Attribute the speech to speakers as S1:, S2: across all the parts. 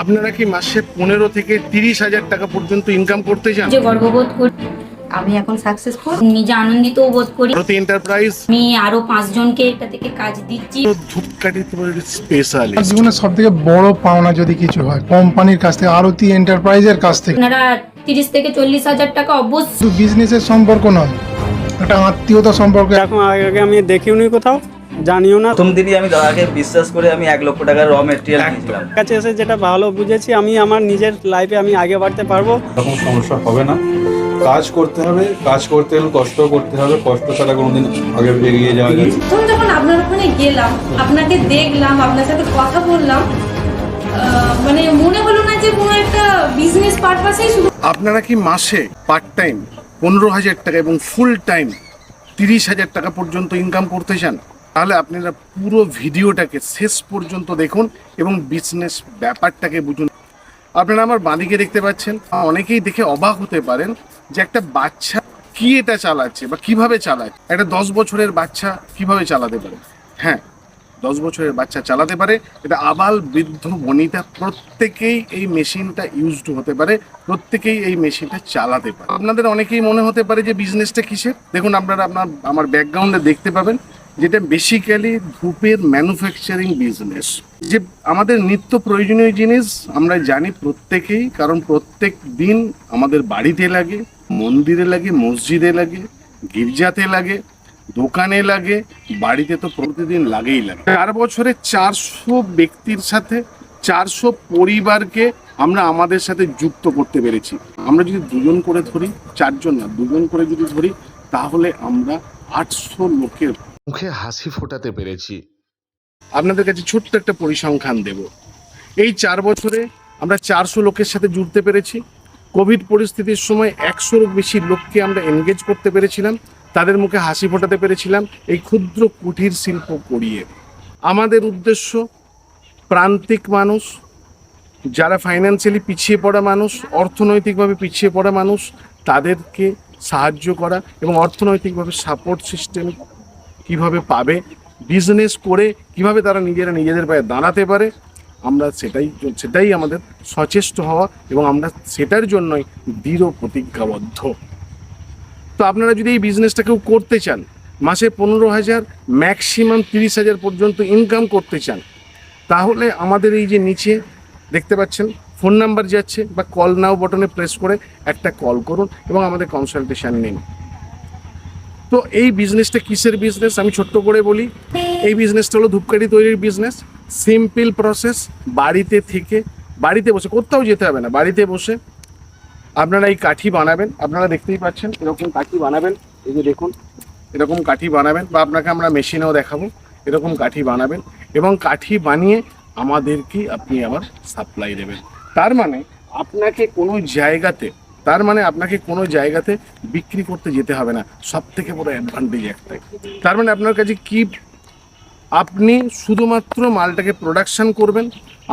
S1: আপনারা কি মাসে 15 থেকে 30,000 টাকা পর্যন্ত ইনকাম করতে চান?
S2: যে গর্ববোধ করি আমি এখন সাকসেসফুল, নিজে আনন্দিতও বোধ করি।
S1: ভারতী এন্টারপ্রাইজ
S2: আমি আরো 5 জনকে এটা থেকে কাজ দিচ্ছি।
S1: ধূপকাঠি স্পেশালিস্ট।
S3: জীবনের সব থেকে বড় পাওনা যদি কিছু হয় কোম্পানির কাছ থেকে, আরতি এন্টারপ্রাইজের কাছ থেকে।
S2: আপনারা 30 থেকে 40,000 টাকা অবশ্যই।
S3: শুধু বিজনেসের সম্পর্ক নয়, একটা আত্মীয়তা সম্পর্ক।
S4: এখন আগে আমি দেখিও নি কোথাও, জানিও না।
S5: প্রথম দিনই আমি দাদাকে বিশ্বাস করে আমি 1 লক্ষ টাকার র মেটেরিয়াল কিনেছিলাম।
S4: কাছে এসে যেটা ভালো বুঝেছি, আমি আমার নিজের লাইফে আমি আগে বাড়তে পারবো।
S6: এরকম সমস্যা হবে না। কাজ করতে হবে, কাজ করতে হলে কষ্ট করতে হবে, কষ্ট ছাড়া কোনোদিন আগে এগিয়ে যাওয়া যায় না।
S7: প্রথম যখন আপনার ওখানে গেলাম, আপনাকে দেখলাম, আপনার সাথে কথা বললাম, মানে মনে হলো না যে কোনো একটা বিজনেস পারপাসেই শুধু।
S1: আপনারা কি মাসে পার্ট টাইম 15,000 টাকা এবং ফুল টাইম 30,000 টাকা পর্যন্ত ইনকাম করতে চান? তাহলে আপনারা পুরো ভিডিওটাকে শেষ পর্যন্ত দেখুন এবং বিজনেস ব্যাপারটাকে বুঝুন। আপনারা আমার বাঁদিকে দেখতে পাচ্ছেন, অনেকেই দেখে অবাক হতে পারেন যে একটা বাচ্চা কি এটা চালাচ্ছে বা কিভাবে চালায়। একটা 10 বছরের বাচ্চা কিভাবে চালাতে পারে? হ্যাঁ, 10 বছরের বাচ্চা চালাতে পারে। এটা আবাল বৃদ্ধ বনিতা প্রত্যেকেই এই মেশিনটা ইউজড হতে পারে, প্রত্যেকেই এই মেশিনটা চালাতে পারে। আপনাদের অনেকেই মনে হতে পারে যে বিজনেসটা কিসের। দেখুন, আপনারা আমার ব্যাকগ্রাউন্ডে দেখতে পাবেন যেটা বেসিক্যালি ধূপের ম্যানুফ্যাকচারিং বিজনেস। যে আমাদের নিত্য প্রয়োজনীয় জিনিস আমরা জানি প্রত্যেকেই, কারণ প্রত্যেক দিন আমাদের বাড়িতে লাগে, মন্দিরে লাগে, মসজিদে লাগে, গির্জাতে লাগে, দোকানে লাগে, বাড়িতে তো প্রতিদিন লাগেই লাগে। 4 বছরে 400 ব্যক্তির সাথে 400 পরিবারকে আমরা আমাদের সাথে যুক্ত করতে পেরেছি। আমরা যদি 2 জন করে ধরি, 4 জন না 2 জন করে যদি ধরি, তাহলে আমরা 800 লোকের মুখে হাসি ফোটাতে পেরেছি। আপনাদের কাছে ছোট্ট একটা পরিসংখ্যান দেব। এই 4 বছরে আমরা 400 লোকের সাথে জুড়তে পেরেছি। কোভিড পরিস্থিতির সময় 100-এর বেশি লোককে আমরা এনগেজ করতে পেরেছিলাম, তাদের মুখে হাসি ফোটাতে পেরেছিলাম এই ক্ষুদ্র কুটির শিল্প করিয়ে। আমাদের উদ্দেশ্য প্রান্তিক মানুষ, যারা ফাইন্যান্সিয়ালি পিছিয়ে পড়া মানুষ, অর্থনৈতিকভাবে পিছিয়ে পড়া মানুষ, তাদেরকে সাহায্য করা এবং অর্থনৈতিকভাবে সাপোর্ট সিস্টেম কিভাবে পাবে, বিজনেস করে কিভাবে তারা নিজেদের পায়ে দাঁড়াতে পারে, আমরা সেটাই আমাদের সচেষ্ট হওয়া এবং আমরা সেটার জন্যই দৃঢ় প্রতিজ্ঞাবদ্ধ। তো আপনারা যদি এই বিজনেসটা কেউ করতে চান, মাসে 15,000 ম্যাক্সিমাম 30,000 পর্যন্ত ইনকাম করতে চান, তাহলে আমাদের এই যে নিচে দেখতে পাচ্ছেন ফোন নাম্বার যাচ্ছে, বা কল নাও বটনে প্রেস করে একটা কল করুন এবং আমাদের কনসালটেশন নিন। তো এই বিজনেসটা কিসের বিজনেস আমি ছোট্ট করে বলি। এই বিজনেসটা হলো ধূপকাঠি তৈরির বিজনেস। সিম্পল প্রসেস, বাড়িতে থেকে, বাড়িতে বসে, কোথাও যেতে হবে না, বাড়িতে বসে আপনারা এই কাঠি বানাবেন। আপনারা দেখতেই পাচ্ছেন এরকম কাঠি বানাবেন, এই যে দেখুন এরকম কাঠি বানাবেন, বা আপনাকে আমরা মেশিনেও দেখাবো। এরকম কাঠি বানাবেন এবং কাঠি বানিয়ে আমাদেরকে আপনি আবার সাপ্লাই দেবেন। তার মানে আপনাকে কোনো জায়গাতে বিক্রি করতে যেতে হবে না। সব থেকে বড় অ্যাডভান্টেজ একটাই, তার মানে আপনার কাছে কি, আপনি শুধুমাত্র মালটাকে প্রোডাকশান করবেন,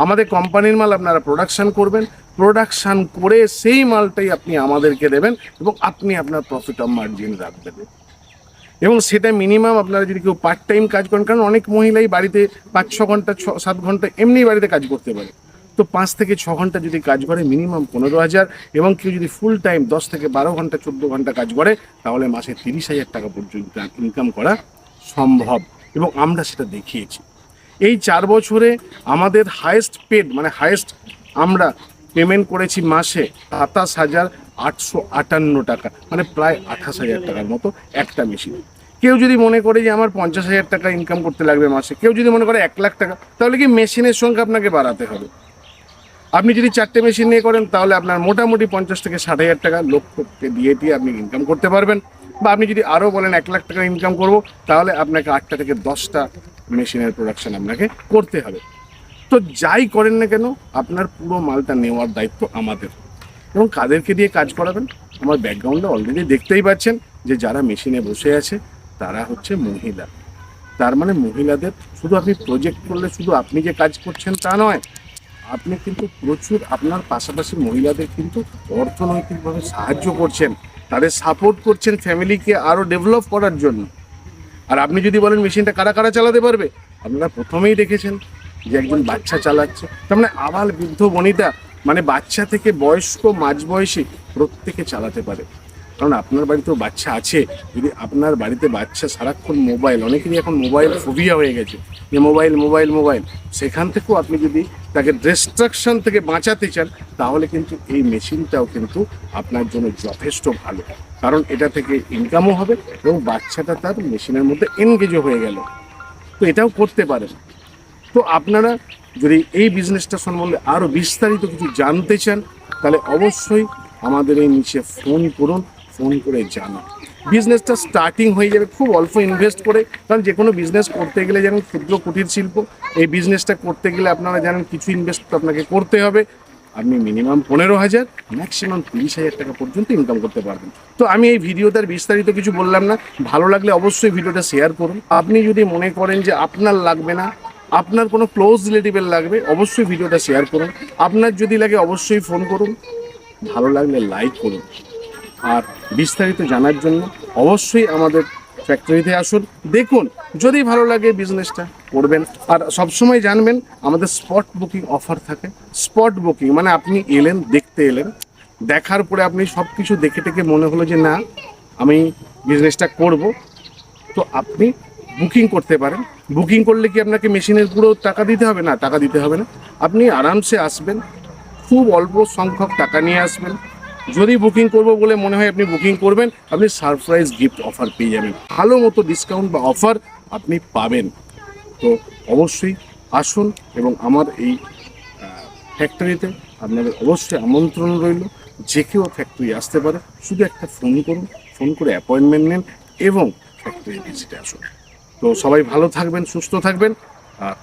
S1: আমাদের কোম্পানির মাল আপনারা প্রোডাকশান করবেন, প্রোডাকশান করে সেই মালটাই আপনি আমাদেরকে দেবেন এবং আপনি আপনার প্রফিট অফ মার্জিন রাখবেন। এবং সেটা মিনিমাম আপনারা যদি কেউ পার্ট টাইম কাজ করেন, কারণ অনেক মহিলাই বাড়িতে 5-6 ঘন্টা 7 ঘন্টা এমনি বাড়িতে কাজ করতে পারে, তো 5 থেকে 6 ঘন্টা যদি কাজ করে মিনিমাম 15,000, এবং কেউ যদি ফুল টাইম 10 থেকে 12 ঘন্টা 14 ঘন্টা কাজ করে, তাহলে মাসে 30,000 টাকা পর্যন্ত ইনকাম করা সম্ভব এবং আমরা সেটা দেখিয়েছি। এই 4 বছরে আমাদের হায়েস্ট আমরা পেমেন্ট করেছি মাসে 27,858 টাকা, মানে প্রায় 28,000 টাকার মতো একটা মেশিন। কেউ যদি মনে করে যে আমার 50,000 টাকা ইনকাম করতে লাগবে মাসে, কেউ যদি মনে করে 1 লাখ টাকা, তাহলে কি মেশিনের সংখ্যা আপনাকে বাড়াতে হবে। আপনি যদি 4টে মেশিন নিয়ে করেন, তাহলে আপনার মোটামুটি 50 থেকে 60,000 টাকা লোককে দিয়ে আপনি ইনকাম করতে পারবেন। বা আপনি যদি আরও বলেন 1 লাখ টাকা ইনকাম করব, তাহলে আপনাকে 8টা থেকে 10টা মেশিনের প্রোডাকশন আপনাকে করতে হবে। তো যাই করেন না কেন, আপনার পুরো মালটা নেওয়ার দায়িত্ব আমাদের। এবং কাদেরকে দিয়ে কাজ করাবেন, আমার ব্যাকগ্রাউন্ডে অলরেডি দেখতেই পাচ্ছেন যে যারা মেশিনে বসে আছে তারা হচ্ছে মহিলা। তার মানে মহিলাদের শুধু আপনি প্রজেক্ট করলে শুধু আপনি যে কাজ করছেন তা নয়, আপনি কিন্তু প্রচুর আপনার পাশাপাশি মহিলাদের কিন্তু অর্থনৈতিকভাবে সাহায্য করছেন, তাদের সাপোর্ট করছেন ফ্যামিলিকে আরও ডেভেলপ করার জন্য। আর আপনি যদি বলেন মেশিনটা কারা কারা চালাতে পারবে, আপনারা প্রথমেই দেখেছেন যে একজন বাচ্চা চালাচ্ছে, তার মানে আবাল বৃদ্ধ বনিতা মানে বাচ্চা থেকে বয়স্ক মাঝবয়সী প্রত্যেকে চালাতে পারে। কারণ আপনার বাড়িতেও বাচ্চা আছে, যদি আপনার বাড়িতে বাচ্চা সারাক্ষণ মোবাইল, অনেকেরই এখন মোবাইল ফোবিয়া হয়ে গেছে যে মোবাইল মোবাইল মোবাইল, সেখান থেকেও আপনি যদি তাকে ডিস্ট্রাকশন থেকে বাঁচাতে চান তাহলে কিন্তু এই মেশিনটাও কিন্তু আপনার জন্য যথেষ্ট ভালো। কারণ এটা থেকে ইনকামও হবে এবং বাচ্চাটা তার মেশিনের মধ্যে এনগেজও হয়ে গেল, তো এটাও করতে পারেন। তো আপনারা যদি এই বিজনেসটা সম্বন্ধে আরও বিস্তারিত কিছু জানতে চান তাহলে অবশ্যই আমাদের এই নিচে ফোন করুন, ফোন করে জানান। বিজনেসটা স্টার্টিং হয়ে যাবে খুব অল্প ইনভেস্ট করে, কারণ যে কোনো বিজনেস করতে গেলে যেমন ক্ষুদ্র কুটির শিল্প, এই বিজনেসটা করতে গেলে আপনারা জানেন কিছু ইনভেস্ট আপনাকে করতে হবে। আপনি মিনিমাম 15,000 ম্যাক্সিমাম 30,000 টাকা পর্যন্ত ইনকাম করতে পারবেন। তো আমি এই ভিডিওটার বিস্তারিত কিছু বললাম না, ভালো লাগলে অবশ্যই ভিডিওটা শেয়ার করুন। আপনি যদি মনে করেন যে আপনার লাগবে না, আপনার কোনো ক্লোজ রিলেটিভের লাগবে, অবশ্যই ভিডিওটা শেয়ার করুন। আপনার যদি লাগে অবশ্যই ফোন করুন, ভালো লাগলে লাইক করুন। আর বিস্তারিত জানার জন্য অবশ্যই আমাদের ফ্যাক্টরিতে আসুন, দেখুন, যদি ভালো লাগে বিজনেসটা করবেন। আর সবসময় জানবেন আমাদের স্পট বুকিং অফার থাকে। স্পট বুকিং মানে আপনি এলেন, দেখতে এলেন, দেখার পরে আপনি সব কিছু দেখে টেকে মনে হলো যে না আমি বিজনেসটা করব, তো আপনি বুকিং করতে পারেন। বুকিং করলে কি আপনাকে মেশিনের পুরো টাকা দিতে হবে? না, টাকা দিতে হবে না। আপনি আরামসে আসবেন, খুব অল্প সংখ্যক টাকা নিয়ে আসবেন। যদি বুকিং করব বলে মনে হয় আপনি বুকিং করবেন, আপনি সারপ্রাইজ গিফট অফার পেয়ে যাবেন, ভালো মতো ডিসকাউন্ট বা অফার আপনি পাবেন। তো অবশ্যই আসুন এবং আমার এই ফ্যাক্টরিতে আপনাদের অবশ্যই আমন্ত্রণ রইল। যে কেউ ফ্যাক্টরি আসতে পারে, শুধু একটা ফোন করুন, ফোন করে অ্যাপয়েন্টমেন্ট নেন এবং ফ্যাক্টরি ভিজিটে আসুন। তো সবাই ভালো থাকবেন, সুস্থ থাকবেন। আর